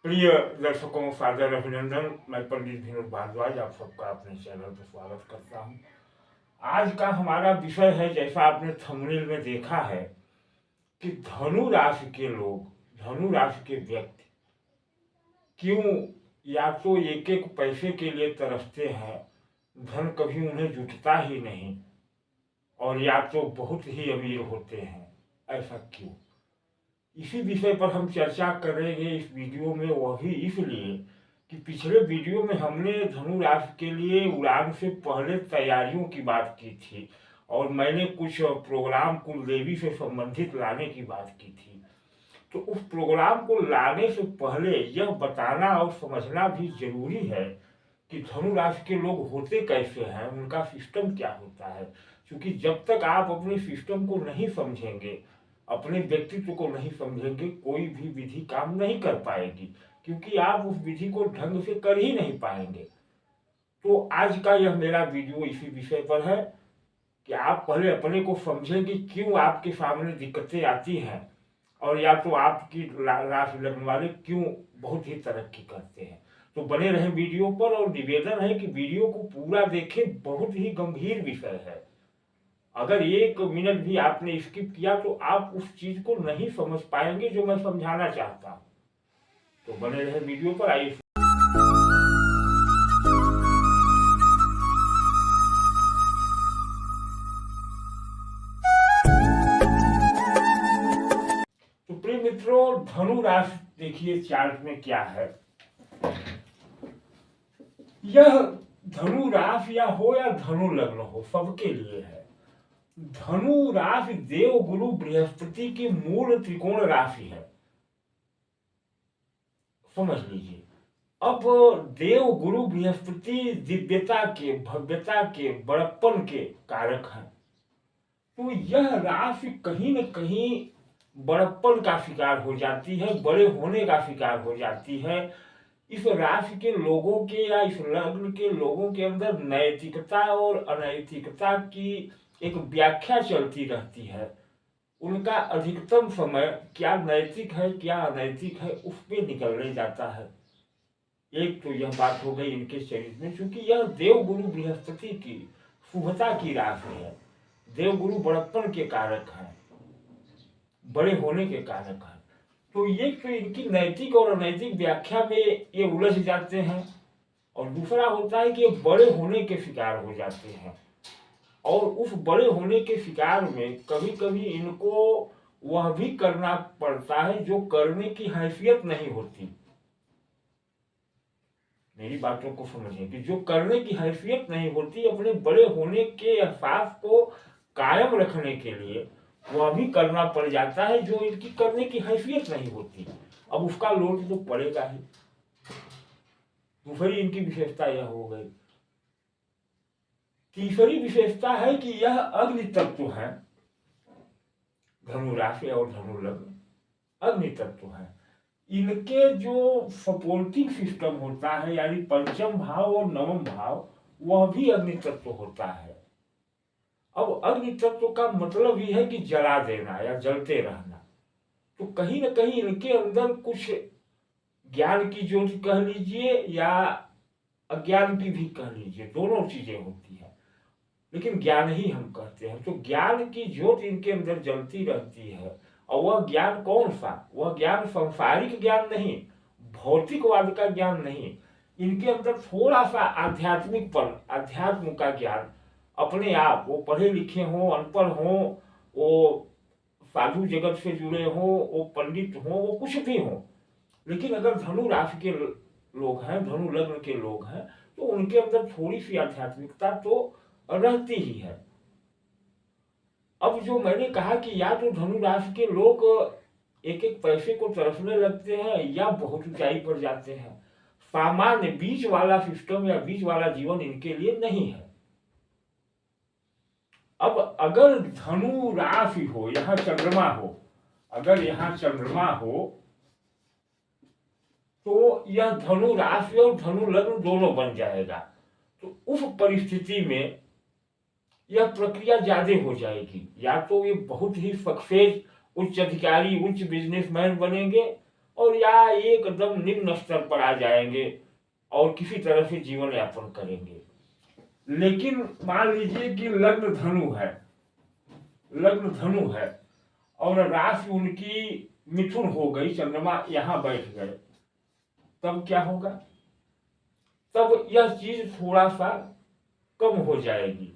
प्रिय दर्शकों, सादर अभिनंदन। मैं पंडित विनोद भारद्वाज आप सबका अपने चैनल पर स्वागत करता हूं। आज का हमारा विषय है, जैसा आपने थंबनेल में देखा है, कि धनु राशि के लोग, धनु राशि के व्यक्ति क्यों या तो एक एक पैसे के लिए तरसते हैं, धन कभी उन्हें जुटता ही नहीं, और या तो बहुत ही अमीर होते हैं। ऐसा क्यों? इसी विषय पर हम चर्चा करेंगे इस वीडियो में। वह भी इसलिए कि पिछले वीडियो में हमने धनु राशि के लिए उड़ान से पहले तैयारियों की बात की थी, और मैंने कुछ प्रोग्राम कुल देवी से संबंधित लाने की बात की थी। तो उस प्रोग्राम को लाने से पहले यह बताना और समझना भी जरूरी है कि धनु राशि के लोग होते कैसे हैं, उनका सिस्टम क्या होता है। क्योंकि जब तक आप अपने सिस्टम को नहीं समझेंगे, अपने व्यक्तित्व को नहीं समझेंगे, कोई भी विधि काम नहीं कर पाएगी, क्योंकि आप उस विधि को ढंग से कर ही नहीं पाएंगे। तो आज का यह मेरा वीडियो इसी विषय पर है कि आप पहले अपने को समझें कि क्यों आपके सामने दिक्कतें आती हैं, और या तो आपकी राशि लगने वाले क्यों बहुत ही तरक्की करते हैं। तो बने रहें वीडियो पर, और निवेदन है कि वीडियो को पूरा देखें। बहुत ही गंभीर विषय है। अगर 1 मिनट भी आपने स्किप किया तो आप उस चीज को नहीं समझ पाएंगे जो मैं समझाना चाहता हूं। तो बने रहे वीडियो पर। आइए, तो प्रिय मित्रों, धनु राशि देखिए चार्ट में क्या है। यह धनु राशि या हो या धनु लग्न हो, सबके लिए है। धनु राशि देव गुरु बृहस्पति की मूल त्रिकोण राशि है, समझ लीजिए। अब देव गुरु बृहस्पति दिव्यता के, भव्यता के, बड़प्पन के कारक हैं। तो यह राशि कहीं न कहीं बड़प्पन का शिकार हो जाती है, बड़े होने का शिकार हो जाती है। इस राशि के लोगों के या इस लग्न के लोगों के अंदर नैतिकता और अनैतिकता की एक व्याख्या चलती रहती है। उनका अधिकतम समय क्या नैतिक है क्या अनैतिक है उस पर निकलने जाता है। एक तो यह बात हो गई इनके शरीर में, क्योंकि यह देवगुरु बृहस्पति की शुभता की राशि है। देवगुरु बड़प्पन के कारक हैं, बड़े होने के कारक हैं। तो ये तो इनकी नैतिक और अनैतिक व्याख्या में ये उलझ जाते हैं। और दूसरा होता है कि ये बड़े होने के शिकार हो जाते हैं, और उस बड़े होने के शिकार में कभी कभी इनको वह भी करना पड़ता है जो करने की हैसियत नहीं होती। मेरी बातों को समझिए कि जो करने की हैसियत नहीं होती, अपने बड़े होने के एहसास को कायम रखने के लिए वह भी करना पड़ जाता है जो इनकी करने की हैसियत नहीं होती। अब उसका लोड तो पड़ेगा ही। दूसरी इनकी विशेषता यह हो गई। तीसरी विशेषता है कि यह अग्नि तत्व है। धनु राशि और धनु लग्न अग्नि तत्व है। इनके जो सपोर्टिंग सिस्टम होता है, यानी पंचम भाव और नवम भाव, वह भी अग्नि तत्व होता है। अब अग्नि तत्व का मतलब ही है कि जला देना या जलते रहना। तो कहीं ना कहीं इनके अंदर कुछ ज्ञान की ज्योति कह लीजिए या अज्ञान की भी कह लीजिए, दोनों चीजें होती है, लेकिन ज्ञान ही हम कहते हैं। तो ज्ञान की ज्योति इनके अंदर जलती रहती है। और वह ज्ञान कौन सा? वह ज्ञान सांसारिक ज्ञान नहीं, भौतिकवाद का ज्ञान नहीं। इनके अंदर थोड़ा सा आध्यात्मिकपन, अध्यात्म का ज्ञान अपने आप, वो पढ़े लिखे हों, अनपढ़ हों, वो साधु जगत से जुड़े हों, वो पंडित हों, वो कुछ भी हों, लेकिन अगर धनु राशि के लोग हैं, धनु लग्न के लोग हैं, तो उनके अंदर थोड़ी सी आध्यात्मिकता तो रहती ही है। अब जो मैंने कहा कि या तो धनु राशि के लोग एक एक पैसे को तरसने लगते हैं या बहुत ऊंचाई पर जाते हैं। सामान्य बीच वाला सिस्टम या बीच वाला जीवन इनके लिए नहीं है। अब अगर धनु राशि हो, यहां चंद्रमा हो, अगर यहां चंद्रमा हो तो यह धनु राशि और धनु लग्न दोनों बन जाएगा। तो उस परिस्थिति में यह प्रक्रिया ज्यादा हो जाएगी। या तो ये बहुत ही सक्सेस, उच्च अधिकारी, उच्च बिजनेसमैन बनेंगे, और या एकदम निम्न स्तर पर आ जाएंगे और किसी तरह से जीवन यापन करेंगे। लेकिन मान लीजिए कि लग्न धनु है और राशि उनकी मिथुन हो गई, चंद्रमा यहां बैठ गए, तब क्या होगा? तब यह चीज थोड़ा सा कम हो जाएगी।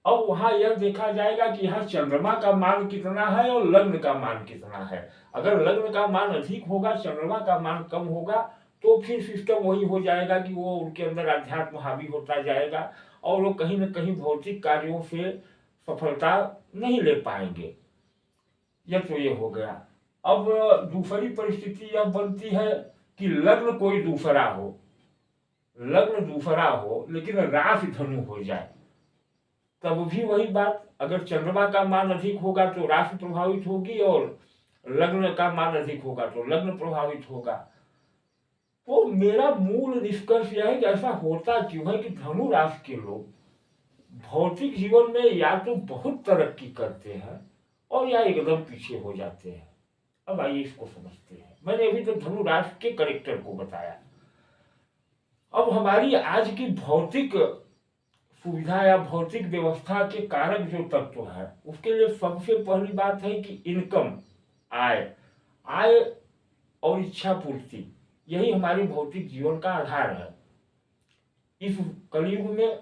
अब वहां यह देखा जाएगा कि यहाँ चंद्रमा का मान कितना है और लग्न का मान कितना है। अगर लग्न का मान अधिक होगा, चंद्रमा का मान कम होगा, तो फिर सिस्टम वही हो जाएगा कि वो उनके अंदर अध्यात्म हावी होता जाएगा और वो कहीं ना कहीं भौतिक कार्यों से सफलता नहीं ले पाएंगे। यह तो ये हो गया। अब दूसरी परिस्थिति यह बनती है कि लग्न कोई दूसरा हो लेकिन राशि धनु हो जाए, तब भी वही बात। अगर चंद्रमा का मान अधिक होगा तो राशि प्रभावित होगी और लग्न का मान अधिक होगा तो लग्न प्रभावित होगा। तो मेरा मूल निष्कर्ष यह है कि ऐसा होता क्यों है कि धनु राशि के लोग भौतिक जीवन में या तो बहुत तरक्की करते हैं और या एकदम पीछे हो जाते हैं। अब आइए इसको समझते हैं। मैंने अभी तो धनु राशि के कैरेक्टर को बताया। अब हमारी आज की भौतिक सुविधा या भौतिक व्यवस्था के कारक जो तत्व है, उसके लिए सबसे पहली बात है कि इनकम, आय और इच्छा पूर्ति, यही हमारे भौतिक जीवन का आधार है। इस कलयुग में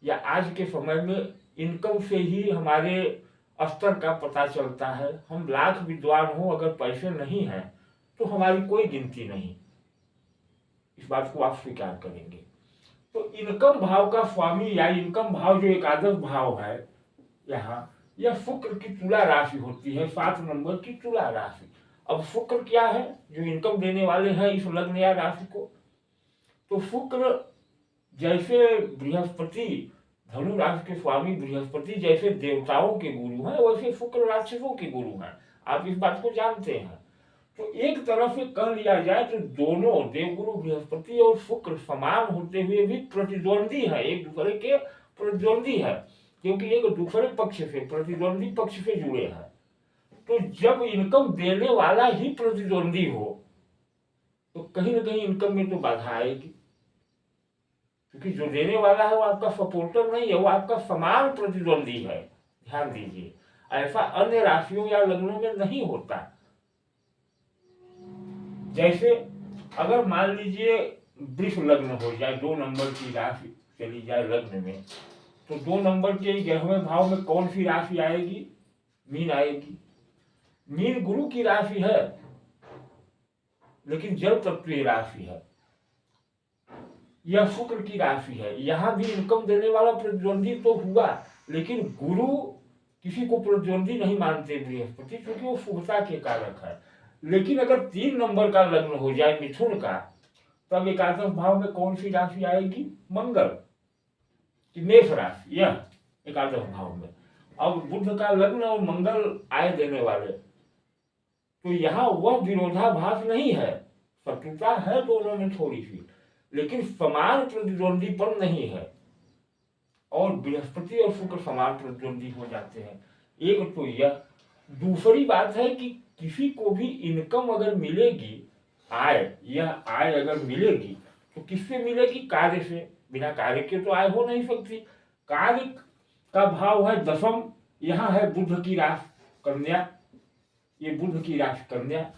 या आज के समय में इनकम से ही हमारे स्तर का पता चलता है। हम लाख विद्वान हो, अगर पैसे नहीं है तो हमारी कोई गिनती नहीं। इस बात को आप स्वीकार करेंगे। तो इनकम भाव का स्वामी या इनकम भाव जो एकादश भाव है यहाँ, यह शुक्र की तुला राशि होती है, 7 नंबर की तुला राशि। अब शुक्र क्या है? जो इनकम देने वाले हैं इस लग्न या राशि को। तो शुक्र जैसे बृहस्पति, धनु राशि के स्वामी बृहस्पति जैसे देवताओं के गुरु हैं, वैसे शुक्र राक्षसों के गुरु हैं। आप इस बात को जानते हैं। तो एक तरह से कह लिया जाए तो दोनों देवगुरु बृहस्पति और शुक्र समान होते हुए भी प्रतिद्वंदी है, एक दूसरे के प्रतिद्वंदी है, क्योंकि एक दूसरे पक्ष से, प्रतिद्वंदी पक्ष से जुड़े हैं। तो जब इनकम देने वाला ही प्रतिद्वंदी हो तो कहीं ना कहीं इनकम में तो बाधा आएगी, क्योंकि जो देने वाला है वो आपका सपोर्टर नहीं है, वो आपका समान प्रतिद्वंदी है। ध्यान दीजिए, ऐसा अन्य राशियों या लग्नों में नहीं होता। जैसे अगर मान लीजिए वृष लग्न हो जाए, 2 नंबर की राशि चली जाए लग्न में, तो 2 नंबर के 11वें भाव में कौन सी राशि आएगी? मीन आएगी। मीन गुरु की राशि है लेकिन जल तत्वीय राशि है। यह शुक्र की राशि है। यहां भी इनकम देने वाला प्रतिद्वंदी तो हुआ, लेकिन गुरु किसी को प्रतिद्वंदी नहीं मानते बृहस्पति, क्योंकि वो शुभता के कारक है। लेकिन अगर 3 नंबर का लग्न हो जाए मिथुन का, तब एकादश भाव में कौन सी राशि आएगी? मंगल की मेष राशि, यह एकादश भाव में। अब बुध का लग्न और मंगल आय देने वाले, तो यहाँ वह विरोधाभास नहीं है, शत्रुता है दोनों में थोड़ी सी, लेकिन समान प्रतिद्वंदीपन नहीं है। और बृहस्पति और शुक्र समान प्रतिद्वंदी हो जाते हैं। एक तो यह। दूसरी बात है कि किसी को भी इनकम अगर मिलेगी, यह आय अगर मिलेगी तो किससे मिलेगी? कार्य से। बिना कार्य के तो आय हो नहीं सकती। कार्य का भाव है 10म, यहाँ है बुध की राशि कन्या, ये बुध की राशि कन्या।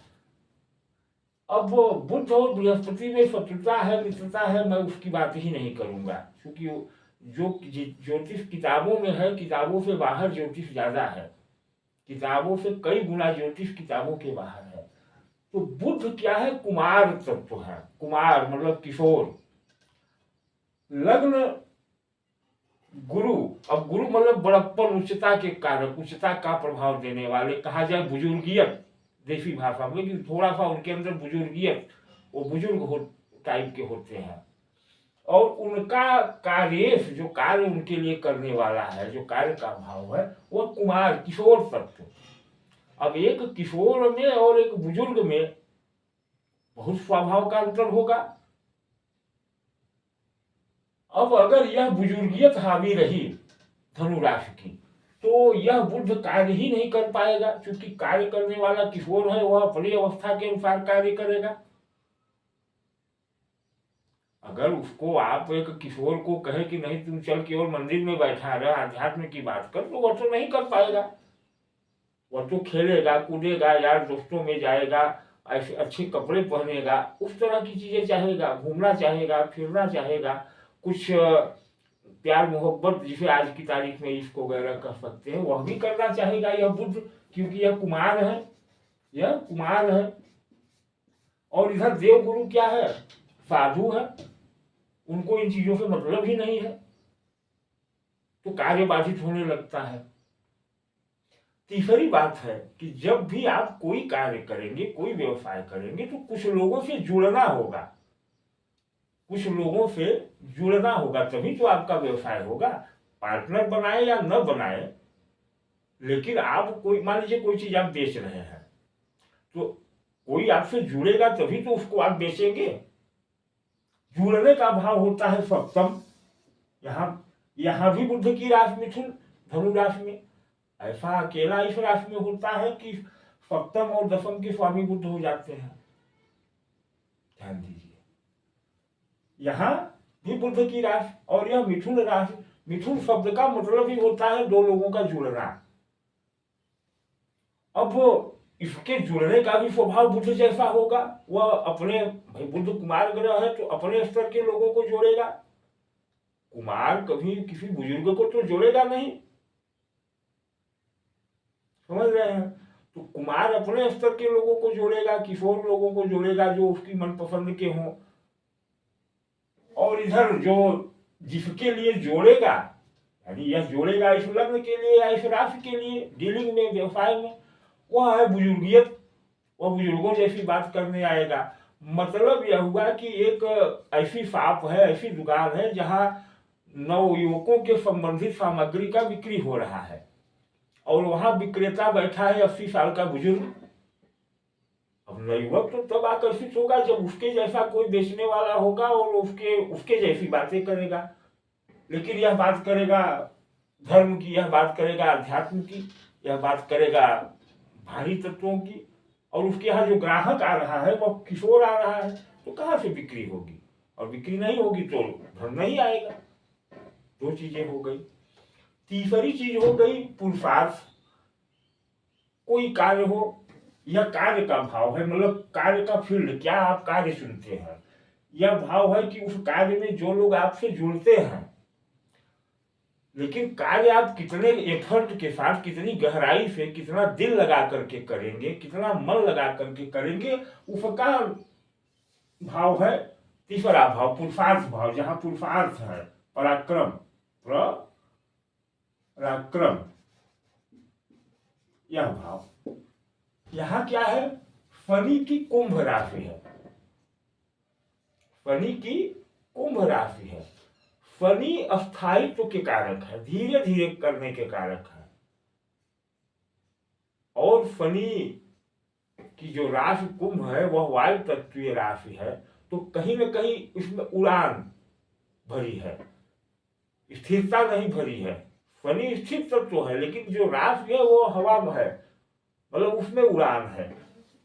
अब बुध और बृहस्पति में शत्रुता है, मित्रता है, मैं उसकी बात ही नहीं करूंगा, क्योंकि जो ज्योतिष किताबों में है, किताबों से बाहर ज्योतिष ज्यादा है, किताबों से कई गुना ज्योतिष किताबों के बाहर है। तो बुध क्या है? कुमार तत्व है। कुमार मतलब किशोर। लग्न गुरु, अब गुरु मतलब बड़प्पन, उच्चता के कारक, उच्चता का प्रभाव देने वाले, कहा जाए बुजुर्गियत देसी भाषा में, लेकिन थोड़ा सा उनके अंदर बुजुर्गियत, वो बुजुर्ग टाइप के होते हैं। और उनका कार्य, जो कार्य उनके लिए करने वाला है, जो कार्य का भाव है, वह कुमार किशोर तत्व। अब एक किशोर में और एक बुजुर्ग में बहुत स्वभाव का अंतर होगा। अब अगर यह बुजुर्गियत हावी रही धनु राशि की, तो यह बुध कार्य ही नहीं कर पाएगा, क्योंकि कार्य करने वाला किशोर है, वह अपनी अवस्था के अनुसार कार्य करेगा। अगर उसको आप एक किशोर को कहे कि नहीं तुम चल केवल मंदिर में बैठा रह, आध्यात्म की बात कर, तो वह तो नहीं कर पाएगा। वह तो खेलेगा कूदेगा, यार दोस्तों में जाएगा, ऐसे अच्छे कपड़े पहनेगा, उस तरह की चीजें चाहेगा, घूमना चाहेगा, फिरना चाहेगा, कुछ प्यार मोहब्बत जिसे आज की तारीख में इसको वगैरह कह सकते हैं, वह भी करना चाहेगा यह बुद्ध, क्योंकि यह कुमार है, यह कुमार है। और इधर देवगुरु क्या है, साधु है, उनको इन चीजों से मतलब ही नहीं है, तो कार्य बाधित होने लगता है। तीसरी बात है कि जब भी आप कोई कार्य करेंगे, कोई व्यवसाय करेंगे, तो कुछ लोगों से जुड़ना होगा, कुछ लोगों से जुड़ना होगा, तभी तो आपका व्यवसाय होगा। पार्टनर बनाए या न बनाए, लेकिन आप कोई, मान लीजिए कोई चीज आप बेच रहे हैं, तो कोई आपसे जुड़ेगा तभी तो उसको आप बेचेंगे। जुड़ने का भाव होता है सप्तम। यहां भी बुध की राशि मिथुन, धनु राशि में, ऐसा अकेला इस राशि में होता है कि सप्तम और दसम के स्वामी बुध हो जाते हैं। ध्यान दीजिए, यहां भी बुध की राशि, और यह मिथुन राशि। मिथुन शब्द का मतलब ही होता है दो लोगों का जुड़ना। अब इसके जुड़ने का भी स्वभाव बुध जैसा होगा। वह अपने, भाई बुध कुमार ग्रह है तो अपने स्तर के लोगों को जोड़ेगा। कुमार कभी किसी बुजुर्ग को तो जोड़ेगा नहीं, समझ रहे हैं। तो कुमार अपने स्तर के लोगों को जोड़ेगा, किशोर लोगों को जोड़ेगा जो उसकी मनपसंद के हों। और इधर जो जिसके लिए जोड़ेगा, यानी यह जोड़ेगा इस लग्न के लिए या इस राशि के लिए, डीलिंग में, व्यवसाय में, वह है बुजुर्गियत। वह बुजुर्गों जैसी बात करने आएगा। मतलब यह हुआ कि एक ऐसी शॉप है, ऐसी दुकान है जहां नवयुवकों के संबंधित सामग्री का बिक्री हो रहा है, और वहां विक्रेता बैठा है 80 साल का बुजुर्ग। अब नवयुवक तो तब आकर्षित होगा जब उसके जैसा कोई बेचने वाला होगा और उसके जैसी बातें करेगा। लेकिन यह बात करेगा धर्म की, यह बात करेगा अध्यात्म की, यह बात करेगा भारी तत्वों की, और उसके यहाँ जो ग्राहक आ रहा है वह किशोर आ रहा है, तो कहाँ से बिक्री होगी? और बिक्री नहीं होगी तो धर्म नहीं आएगा। दो चीजें हो गई। तीसरी चीज हो गई पुरुषार्थ। कोई कार्य हो, यह कार्य का भाव है, मतलब कार्य का फील्ड, क्या आप कार्य चुनते हैं। यह भाव है कि उस कार्य में जो लोग आपसे जुड़ते हैं, लेकिन कार्य आप कितने एफर्ट के साथ, कितनी गहराई से, कितना दिल लगा करके करेंगे, कितना मन लगा करके करेंगे, उसका भाव है तीसरा भाव, पुरुषार्थ भाव। जहां पुरुषार्थ है, पराक्रम, पराक्रम, यह भाव। यहां क्या है, शनि की कुंभ राशि है, शनि की कुंभ राशि है। शनि अस्थायित्व के कारक है, धीरे धीरे करने के कारक है। और शनि की जो राशि कुंभ है वह वायु तत्वीय राशि है, तो कहीं न कहीं इसमें उड़ान भरी है, स्थिरता नहीं भरी है। शनि स्थिर तत्व है, लेकिन जो राशि है वो हवा में है, मतलब उसमें उड़ान है।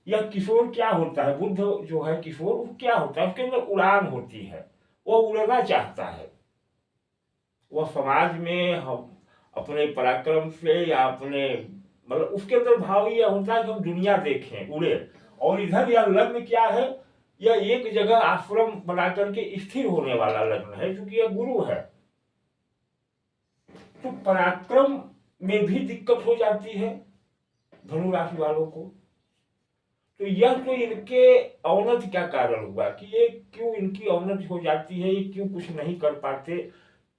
यह किशोर क्या होता है, बुद्ध जो है किशोर, वो क्या होता है, उसके अंदर उड़ान होती है, वो उड़ना चाहता है। वह समाज में हम अपने पराक्रम से या अपने, मतलब उसके अंदर भाव यह होता है कि हम दुनिया देखें, उड़े। और इधर यह लग्न क्या है, यह एक जगह आश्रम बना करके स्थिर होने वाला लग्न है, क्योंकि यह गुरु है। तो पराक्रम में भी दिक्कत हो जाती है धनु राशि वालों को। तो यह तो इनके अवनति का कारण हुआ कि ये क्यों इनकी अवनति हो जाती है, ये क्यों कुछ नहीं कर पाते,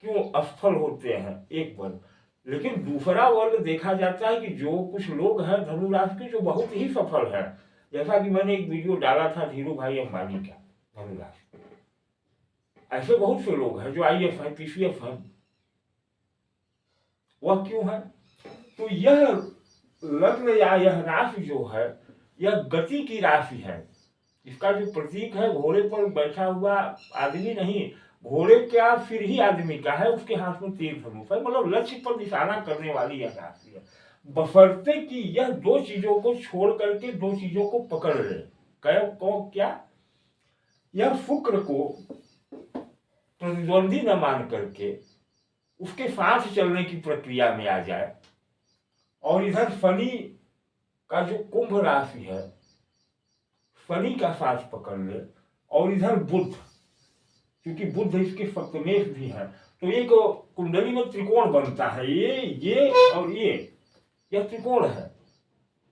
क्यों असफल होते हैं, एक वर्ग। लेकिन दूसरा वर्ग देखा जाता है कि जो कुछ लोग हैं धनु राशि के, जो बहुत ही सफल है। जैसा कि मैंने एक वीडियो डाला था धीरू भाई अंबानी का, धनु राशि, ऐसे बहुत से लोग हैं जो IAS हैं, PCS हैं। वह क्यों है, तो यह लग्न या यह राशि जो है यह गति की राशि है। इसका जो प्रतीक है, घोड़े पर बैठा हुआ आदमी नहीं, घोड़े क्या फिर ही आदमी का है, उसके हाथ में तीर धनुष है, मतलब लक्ष्य पर निशाना करने वाली यह राशि है। बशर्ते कि यह दो चीजों को छोड़ करके दो चीजों को पकड़ ले। क्या यह शुक्र को प्रतिद्वंदी न मान करके उसके साथ चलने की प्रक्रिया में आ जाए, और इधर शनि का जो कुंभ राशि है शनि का साथ पकड़ ले, और इधर बुध, क्योंकि बुध इसके सप्तमेश भी है, तो एक कुंडली में त्रिकोण बनता है, ये और यह त्रिकोण है।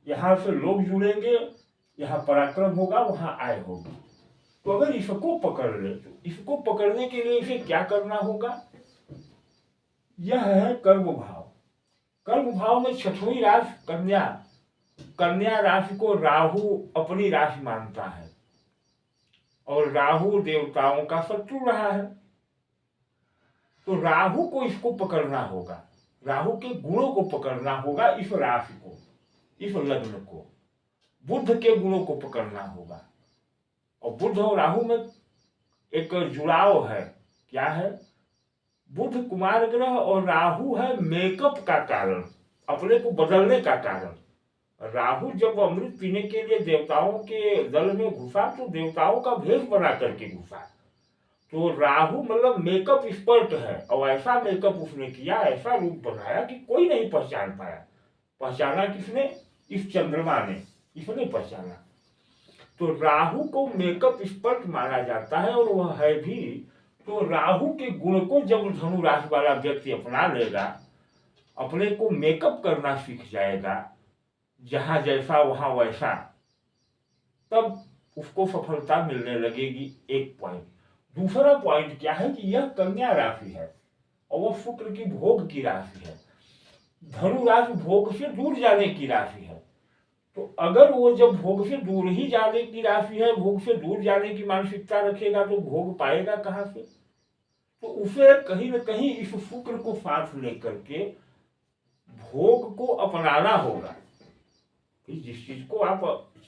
यहां से लोग जुड़ेंगे, यहाँ पराक्रम होगा, वहां आय होगी। तो अगर इसको पकड़ ले तो इसको पकड़ने के लिए इसे क्या करना होगा? यह है कर्म भाव। कर्म भाव में छठवीं राशि कन्या, कन्या राशि को राहु अपनी राशि मानता है, और राहु देवताओं का शत्रु रहा है। तो राहु को इसको पकड़ना होगा, राहु के गुणों को पकड़ना होगा, इस राशि को, इस लग्न को। बुध के गुणों को पकड़ना होगा, और बुध और राहु में एक जुड़ाव है। क्या है? बुध कुमार ग्रह और राहु है मेकअप का कारण, अपने को बदलने का कारण। राहु जब अमृत पीने के लिए देवताओं के दल में घुसा तो देवताओं का भेष बना करके घुसा। तो राहु मतलब मेकअप एक्सपर्ट है, और ऐसा मेकअप उसने किया, ऐसा रूप बनाया कि कोई नहीं पहचान पाया। पहचाना किसने? इस चंद्रमा ने, इसने पहचाना। तो राहु को मेकअप एक्सपर्ट माना जाता है, और वह है भी। तो राहु के गुण को जब धनु राशि वाला व्यक्ति अपना लेगा, अपने को मेकअप करना सीख जाएगा, जहां जैसा वहां वैसा, तब उसको सफलता मिलने लगेगी। एक पॉइंट। दूसरा पॉइंट क्या है कि यह कन्या राशि है, और वह शुक्र की भोग की राशि है। धनु राशि भोग से दूर जाने की राशि है। तो अगर वो जब भोग से दूर ही जाने की राशि है, भोग से दूर जाने की मानसिकता रखेगा, तो भोग पाएगा कहां से? तो उसे कहीं न कहीं इस शुक्र को साथ लेकर के भोग को अपनाना होगा। जिस चीज को आप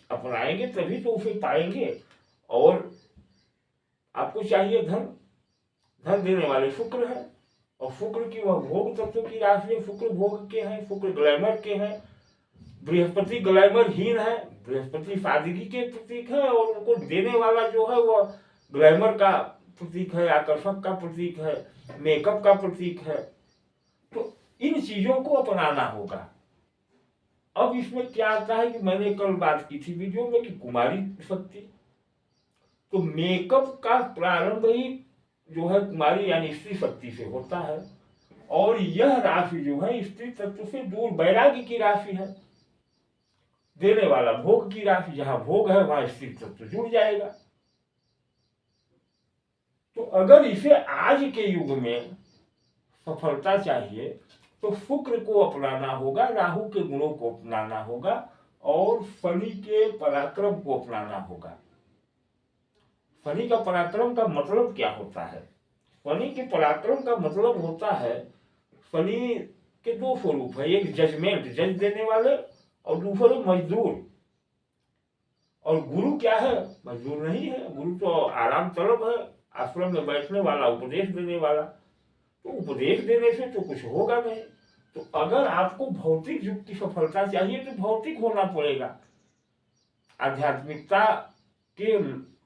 अपनाएंगे तभी तो उसे पाएंगे। और आपको चाहिए धन, धन देने वाले शुक्र है, और शुक्र की वह भोग तत्व की राशि है। शुक्र भोग के हैं, शुक्र ग्लैमर के हैं। बृहस्पति ग्लैमर हीन है, बृहस्पति सादगी के प्रतीक है, और उनको देने वाला जो है वह ग्लैमर का प्रतीक है, आकर्षक का प्रतीक है, मेकअप का प्रतीक है। तो इन चीजों को अपनाना होगा। अब इसमें क्या आता है कि मैंने कल बात की थी वीडियो में कि कुमारी शक्ति, तो मेकअप का प्रारंभ ही जो है कुमारी यानी स्त्री शक्ति से होता है, और यह राशि जो है स्त्री तत्व से दूर वैराग्य की राशि है। देने वाला भोग की राशि, जहां भोग है वहां स्त्री तत्व जुड़ जाएगा। तो अगर इसे आज के युग में सफलता चाहिए तो शुक्र को अपनाना होगा, राहु के गुणों को अपनाना होगा, और शनि के पराक्रम को अपनाना होगा। शनि का पराक्रम का मतलब क्या होता है? शनि के पराक्रम का मतलब होता है, शनि के दो स्वरूप है, एक जजमेंट, जज देने वाले, और दूसरे मजदूर। और गुरु क्या है? मजदूर नहीं है, गुरु तो आराम तलब है, आश्रम में बैठने वाला, उपदेश देने वाला। तो उपदेश देने से तो कुछ होगा नहीं। तो अगर आपको भौतिक युग की सफलता चाहिए तो भौतिक होना पड़ेगा। आध्यात्मिकता के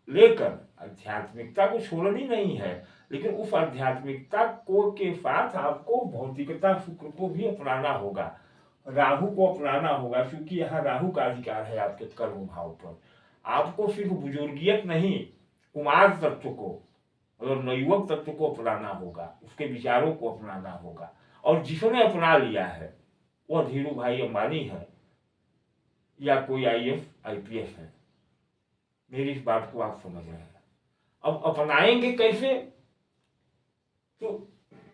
लेकर, आध्यात्मिकता को छोड़नी नहीं है, लेकिन उस आध्यात्मिकता को के साथ आपको भौतिकता शुक्र को भी अपनाना होगा, राहु को अपनाना होगा, क्योंकि यहाँ राहु का अधिकार है आपके कर्म भाव पर। आपको सिर्फ बुजुर्गियत नहीं, कुमार तत्व को और नवयुवक तत्व को अपनाना होगा, उसके विचारों को अपनाना होगा। और जिसने अपना लिया है वह धीरू भाई अंबानी है, या कोई IAS IPS है। मेरी इस बात को आप समझ रहे हैं। अब अपनाएंगे कैसे, तो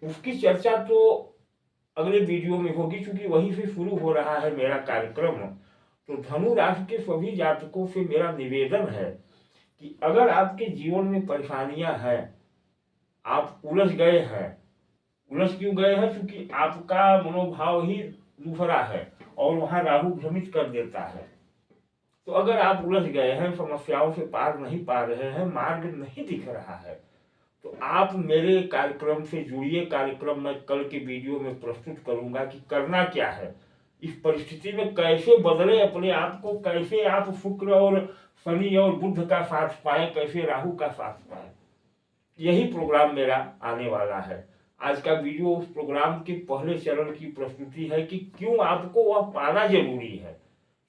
उसकी चर्चा तो अगले वीडियो में होगी, क्योंकि वहीं से शुरू हो रहा है मेरा कार्यक्रम। तो धनु राशि के सभी जातकों से मेरा निवेदन है कि अगर आपके जीवन में परेशानियां हैं, आप उलझ गए हैं, उलझ क्यों गए हैं? क्योंकि आपका मनोभाव ही दूसरा है, और वहां राहु भ्रमित कर देता है। तो अगर आप उलझ गए हैं, समस्याओं से पार नहीं पा रहे हैं, मार्ग नहीं दिख रहा है, तो आप मेरे कार्यक्रम से जुड़िए। कार्यक्रम मैं कल के वीडियो में प्रस्तुत करूंगा कि करना क्या है, इस परिस्थिति में कैसे बदले अपने आप को, कैसे आप शुक्र और शनि और बुध का साथ पाए, कैसे राहु का साथ पाए। यही प्रोग्राम मेरा आने वाला है। आज का वीडियो उस प्रोग्राम के पहले चरण की प्रस्तुति है कि क्यों आपको वह पाना जरूरी है,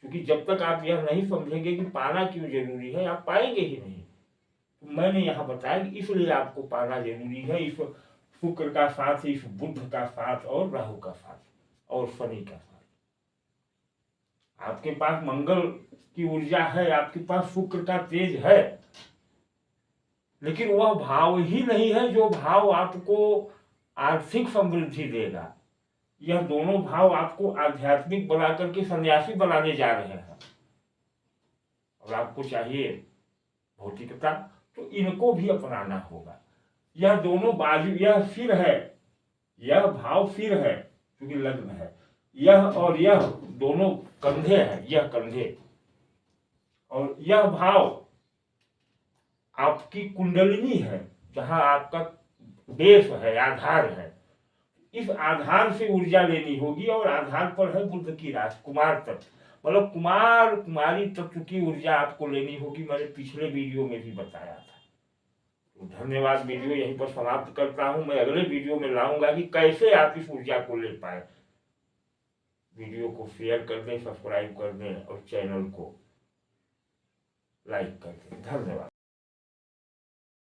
क्योंकि जब तक आप यह नहीं समझेंगे कि पाना क्यों जरूरी है, आप पाएंगे ही नहीं। तो मैंने यहाँ बताया कि इसलिए आपको पाना जरूरी है, इस शुक्र का साथ, इस बुध का साथ और राहु का साथ और शनि का साथ। आपके पास मंगल की ऊर्जा है, आपके पास शुक्र का तेज है, लेकिन वह भाव ही नहीं है जो भाव आपको आर्थिक समृद्धि देगा। यह दोनों भाव आपको आध्यात्मिक बना करके सन्यासी बनाने जा रहे हैं, और आपको चाहिए भौतिकता, तो इनको भी अपनाना होगा। यह दोनों बाजू, यह सिर है, यह भाव सिर है क्योंकि लग्न है, यह और यह दोनों कंधे हैं, यह कंधे, और यह भाव आपकी कुंडलिनी है, जहां आपका बेस है, आधार है। इस आधार से ऊर्जा लेनी होगी, और आधार पर है बुध की राशि कुमार तत्व, मतलब कुमार कुमारी तत्व की ऊर्जा आपको लेनी होगी। मैंने पिछले वीडियो में भी बताया था। तो धन्यवाद। वीडियो यहीं पर समाप्त करता हूं। मैं अगले वीडियो में लाऊंगा कि कैसे आप इस ऊर्जा को ले पाए। वीडियो को शेयर कर दें, सब्सक्राइब कर दें और चैनल को लाइक कर दें। धन्यवाद।